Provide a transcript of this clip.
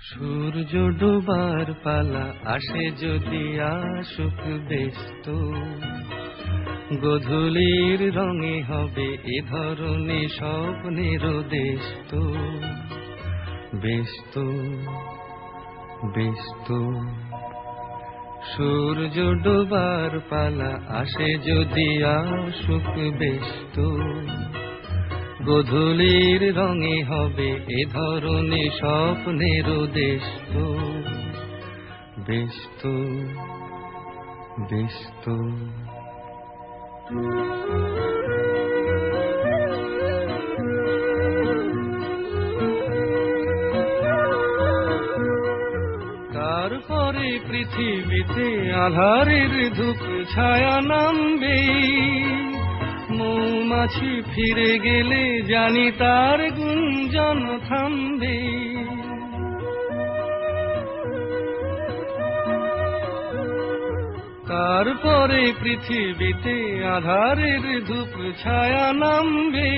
সূর্য ডোবার পালা আসে যদি আসুক ব্যস্ত, গোধূলির রঙে হবে এ ধরনের স্বপ্নের দেশ তো। ব্যস্ত ব্যস্ত সূর্য ডোবার পালা আসে যদি আসুক ব্যস্ত, গোধূলির রঙে হবে এ ধরনের স্বপ্নের দেশ তো। ব্যস্ত ব্যস্ত তারপরে পৃথিবীতে আঁধারের ধূপ ছায়া নামবে, মৌমাছি ফিরে গেলে জানি তার গুঞ্জন থামবে। তারপরে পৃথিবীতে আঁধারের ধূপ ছায়া নামবে।